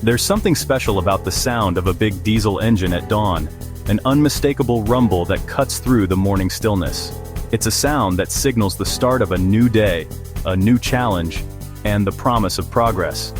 There's something special about the sound of a big diesel engine at dawn, an unmistakable rumble that cuts through the morning stillness. It's a sound that signals the start of a new day, a new challenge, and the promise of progress.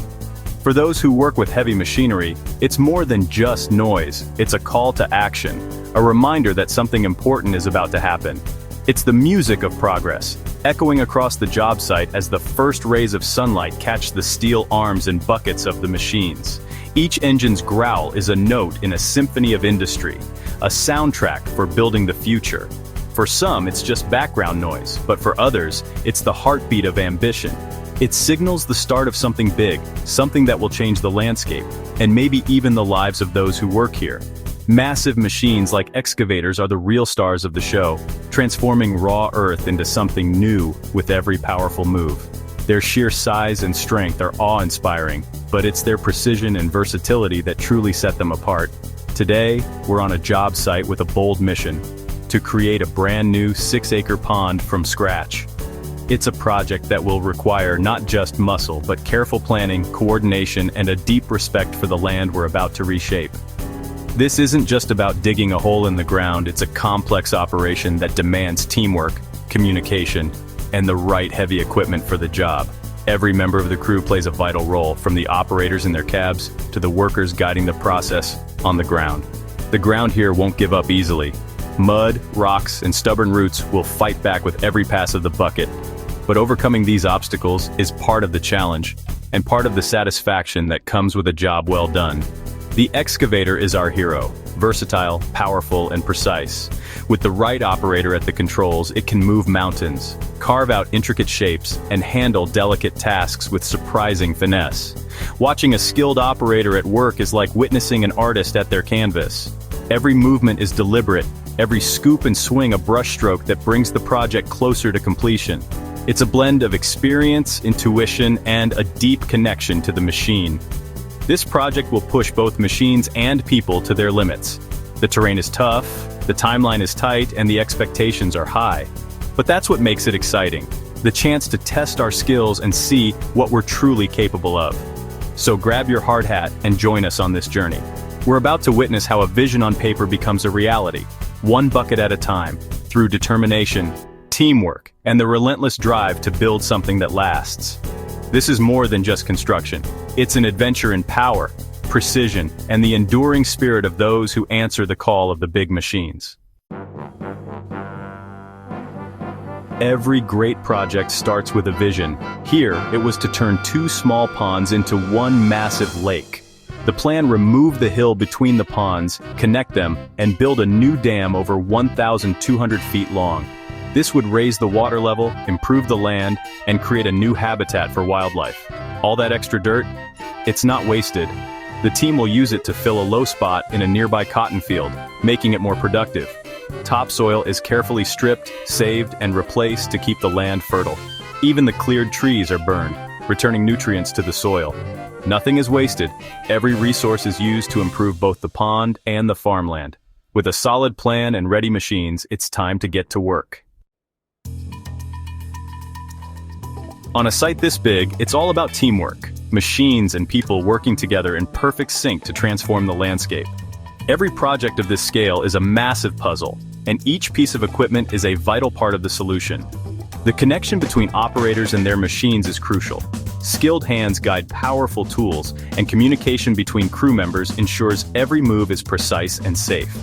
For those who work with heavy machinery, it's more than just noise. It's a call to action, a reminder that something important is about to happen. It's the music of progress, echoing across the job site as the first rays of sunlight catch the steel arms and buckets of the machines. Each engine's growl is a note in a symphony of industry, a soundtrack for building the future. For some, it's just background noise, but for others, it's the heartbeat of ambition. It signals the start of something big, something that will change the landscape, and maybe even the lives of those who work here. Massive machines like excavators are the real stars of the show, transforming raw earth into something new with every powerful move. Their sheer size and strength are awe-inspiring, but it's their precision and versatility that truly set them apart. Today, we're on a job site with a bold mission: to create a brand new 6-acre pond from scratch. It's a project that will require not just muscle, but careful planning, coordination, and a deep respect for the land we're about to reshape. This isn't just about digging a hole in the ground, it's a complex operation that demands teamwork, communication, and the right heavy equipment for the job. Every member of the crew plays a vital role, from the operators in their cabs to the workers guiding the process on the ground. The ground here won't give up easily. Mud, rocks, and stubborn roots will fight back with every pass of the bucket. But overcoming these obstacles is part of the challenge, and part of the satisfaction that comes with a job well done. The excavator is our hero, versatile, powerful, and precise. With the right operator at the controls, it can move mountains, carve out intricate shapes, and handle delicate tasks with surprising finesse. Watching a skilled operator at work is like witnessing an artist at their canvas. Every movement is deliberate, every scoop and swing a brushstroke that brings the project closer to completion. It's a blend of experience, intuition, and a deep connection to the machine. This project will push both machines and people to their limits. The terrain is tough, the timeline is tight, and the expectations are high. But that's what makes it exciting, the chance to test our skills and see what we're truly capable of. So grab your hard hat and join us on this journey. We're about to witness how a vision on paper becomes a reality, one bucket at a time, through determination, teamwork, and the relentless drive to build something that lasts. This is more than just construction. It's an adventure in power, precision, and the enduring spirit of those who answer the call of the big machines. Every great project starts with a vision. Here, it was to turn 2 small ponds into one massive lake. The plan removed the hill between the ponds, connect them, and build a new dam over 1,200 feet long. This would raise the water level, improve the land, and create a new habitat for wildlife. All that extra dirt? It's not wasted. The team will use it to fill a low spot in a nearby cotton field, making it more productive. Topsoil is carefully stripped, saved, and replaced to keep the land fertile. Even the cleared trees are burned, returning nutrients to the soil. Nothing is wasted. Every resource is used to improve both the pond and the farmland. With a solid plan and ready machines, it's time to get to work. On a site this big, it's all about teamwork. Machines and people working together in perfect sync to transform the landscape. Every project of this scale is a massive puzzle, and each piece of equipment is a vital part of the solution. The connection between operators and their machines is crucial. Skilled hands guide powerful tools, and communication between crew members ensures every move is precise and safe.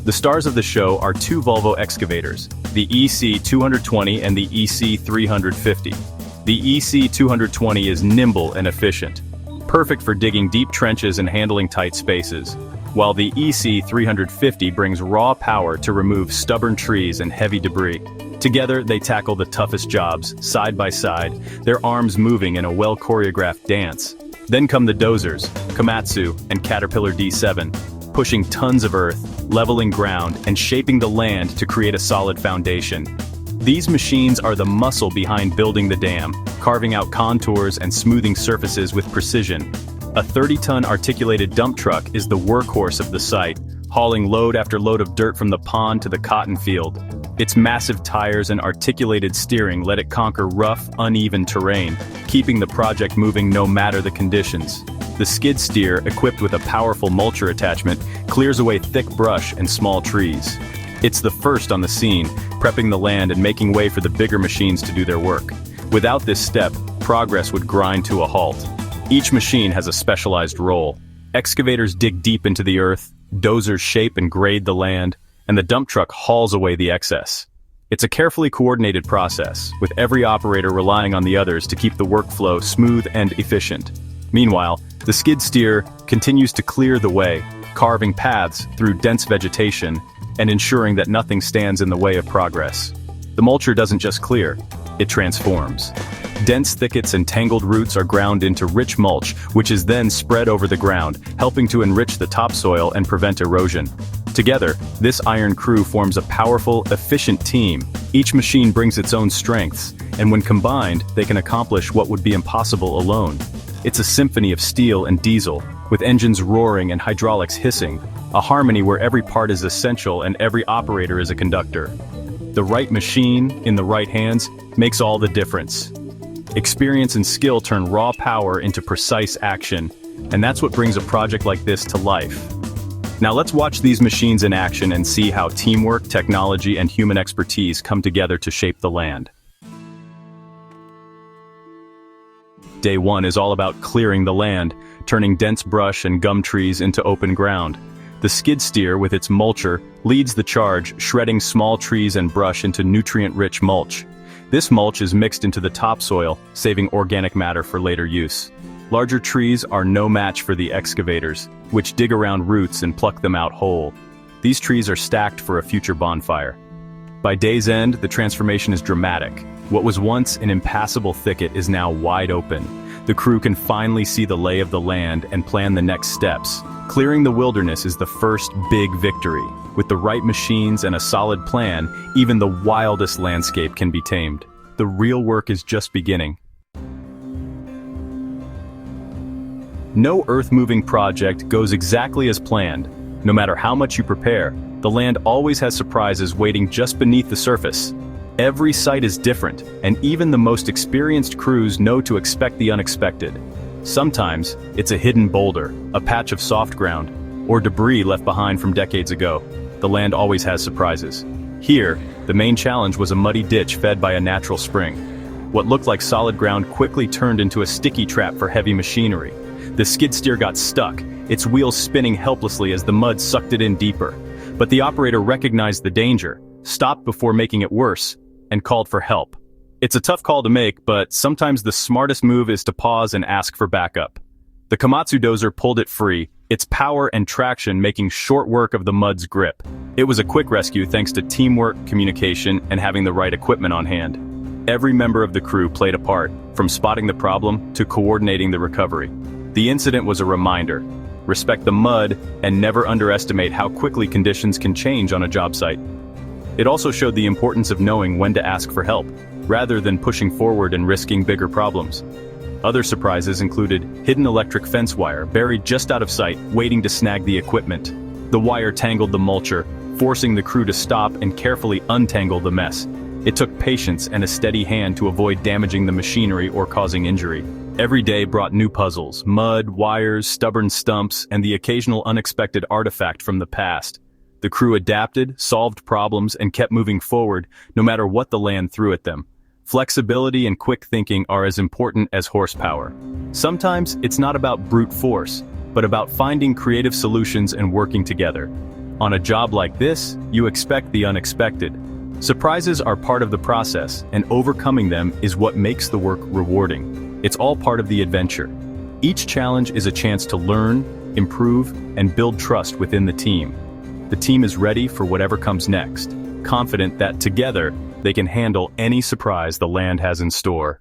The stars of the show are 2 Volvo excavators, the EC220 and the EC350. The EC220 is nimble and efficient, perfect for digging deep trenches and handling tight spaces, while the EC350 brings raw power to remove stubborn trees and heavy debris. Together, they tackle the toughest jobs, side by side, their arms moving in a well-choreographed dance. Then come the dozers, Komatsu and Caterpillar D7, pushing tons of earth, leveling ground, and shaping the land to create a solid foundation. These machines are the muscle behind building the dam, carving out contours and smoothing surfaces with precision. A 30-ton articulated dump truck is the workhorse of the site, hauling load after load of dirt from the pond to the cotton field. Its massive tires and articulated steering let it conquer rough, uneven terrain, keeping the project moving no matter the conditions. The skid steer, equipped with a powerful mulcher attachment, clears away thick brush and small trees. It's the first on the scene, prepping the land and making way for the bigger machines to do their work. Without this step, progress would grind to a halt. Each machine has a specialized role. Excavators dig deep into the earth, dozers shape and grade the land, and the dump truck hauls away the excess. It's a carefully coordinated process, with every operator relying on the others to keep the workflow smooth and efficient. Meanwhile, the skid steer continues to clear the way, carving paths through dense vegetation and ensuring that nothing stands in the way of progress. The mulcher doesn't just clear, it transforms. Dense thickets and tangled roots are ground into rich mulch, which is then spread over the ground, helping to enrich the topsoil and prevent erosion. Together, this iron crew forms a powerful, efficient team. Each machine brings its own strengths, and when combined, they can accomplish what would be impossible alone. It's a symphony of steel and diesel, with engines roaring and hydraulics hissing, a harmony where every part is essential and every operator is a conductor. The right machine, in the right hands, makes all the difference. Experience and skill turn raw power into precise action, and that's what brings a project like this to life. Now let's watch these machines in action and see how teamwork, technology, and human expertise come together to shape the land. Day 1 is all about clearing the land, turning dense brush and gum trees into open ground. The skid steer, with its mulcher, leads the charge, shredding small trees and brush into nutrient-rich mulch. This mulch is mixed into the topsoil, saving organic matter for later use. Larger trees are no match for the excavators, which dig around roots and pluck them out whole. These trees are stacked for a future bonfire. By day's end, the transformation is dramatic. What was once an impassable thicket is now wide open. The crew can finally see the lay of the land and plan the next steps. Clearing the wilderness is the first big victory. With the right machines and a solid plan, even the wildest landscape can be tamed. The real work is just beginning. No earth-moving project goes exactly as planned. No matter how much you prepare, the land always has surprises waiting just beneath the surface. Every site is different, and even the most experienced crews know to expect the unexpected. Sometimes, it's a hidden boulder, a patch of soft ground, or debris left behind from decades ago. The land always has surprises. Here, the main challenge was a muddy ditch fed by a natural spring. What looked like solid ground quickly turned into a sticky trap for heavy machinery. The skid steer got stuck, its wheels spinning helplessly as the mud sucked it in deeper. But the operator recognized the danger, stopped before making it worse, and called for help. It's a tough call to make, but sometimes the smartest move is to pause and ask for backup. The Komatsu dozer pulled it free, its power and traction making short work of the mud's grip. It was a quick rescue thanks to teamwork, communication, and having the right equipment on hand. Every member of the crew played a part, from spotting the problem to coordinating the recovery. The incident was a reminder: respect the mud and never underestimate how quickly conditions can change on a job site. It also showed the importance of knowing when to ask for help, rather than pushing forward and risking bigger problems. Other surprises included hidden electric fence wire buried just out of sight, waiting to snag the equipment. The wire tangled the mulcher, forcing the crew to stop and carefully untangle the mess. It took patience and a steady hand to avoid damaging the machinery or causing injury. Every day brought new puzzles: mud, wires, stubborn stumps, and the occasional unexpected artifact from the past. The crew adapted, solved problems, and kept moving forward, no matter what the land threw at them. Flexibility and quick thinking are as important as horsepower. Sometimes it's not about brute force, but about finding creative solutions and working together. On a job like this, you expect the unexpected. Surprises are part of the process, and overcoming them is what makes the work rewarding. It's all part of the adventure. Each challenge is a chance to learn, improve, and build trust within the team. The team is ready for whatever comes next, confident that together, they can handle any surprise the land has in store.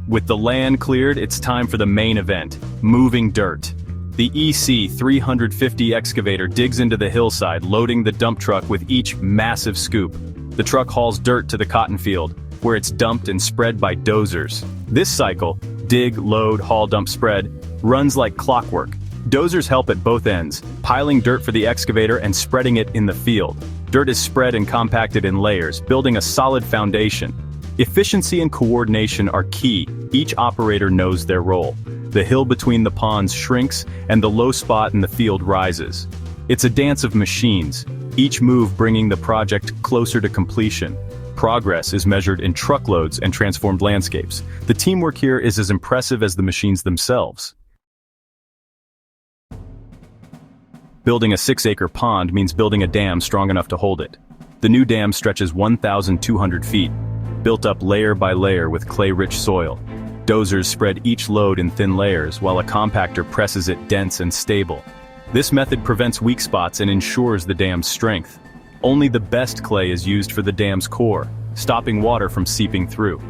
With the land cleared, it's time for the main event: moving dirt. The EC 350 excavator digs into the hillside, loading the dump truck with each massive scoop. The truck hauls dirt to the cotton field, where it's dumped and spread by dozers. This cycle, dig, load, haul, dump, spread, runs like clockwork. Dozers help at both ends, piling dirt for the excavator and spreading it in the field. Dirt is spread and compacted in layers, building a solid foundation. Efficiency and coordination are key. Each operator knows their role. The hill between the ponds shrinks, and the low spot in the field rises. It's a dance of machines, each move bringing the project closer to completion. Progress is measured in truckloads and transformed landscapes. The teamwork here is as impressive as the machines themselves. Building a 6-acre pond means building a dam strong enough to hold it. The new dam stretches 1,200 feet, built up layer by layer with clay-rich soil. Dozers spread each load in thin layers, while a compactor presses it dense and stable. This method prevents weak spots and ensures the dam's strength. Only the best clay is used for the dam's core, stopping water from seeping through.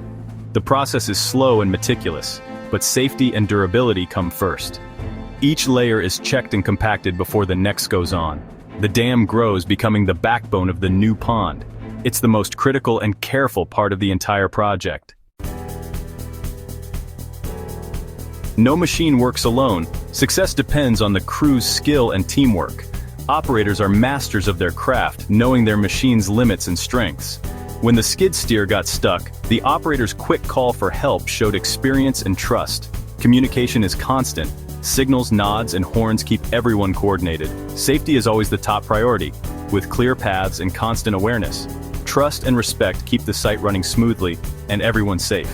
The process is slow and meticulous, but safety and durability come first. Each layer is checked and compacted before the next goes on. The dam grows, becoming the backbone of the new pond. It's the most critical and careful part of the entire project. No machine works alone. Success depends on the crew's skill and teamwork. Operators are masters of their craft, knowing their machine's limits and strengths. When the skid steer got stuck, the operator's quick call for help showed experience and trust. Communication is constant. Signals, nods, and horns keep everyone coordinated. Safety is always the top priority, with clear paths and constant awareness. Trust and respect keep the site running smoothly, and everyone safe.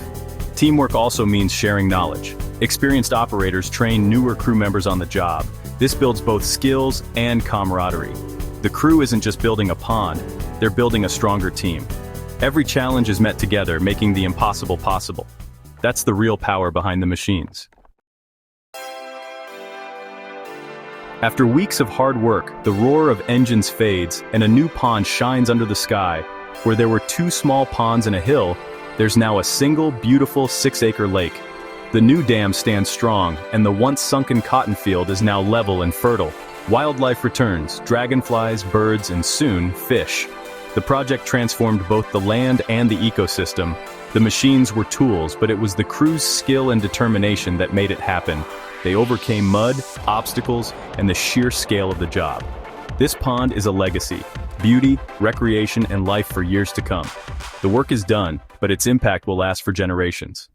Teamwork also means sharing knowledge. Experienced operators train newer crew members on the job. This builds both skills and camaraderie. The crew isn't just building a pond, they're building a stronger team. Every challenge is met together, making the impossible possible. That's the real power behind the machines. After weeks of hard work, the roar of engines fades, and a new pond shines under the sky. Where there were 2 small ponds and a hill, there's now a single, beautiful 6-acre lake. The new dam stands strong, and the once sunken cotton field is now level and fertile. Wildlife returns, dragonflies, birds, and soon, fish. The project transformed both the land and the ecosystem. The machines were tools, but it was the crew's skill and determination that made it happen. They overcame mud, obstacles, and the sheer scale of the job. This pond is a legacy, beauty, recreation, and life for years to come. The work is done, but its impact will last for generations.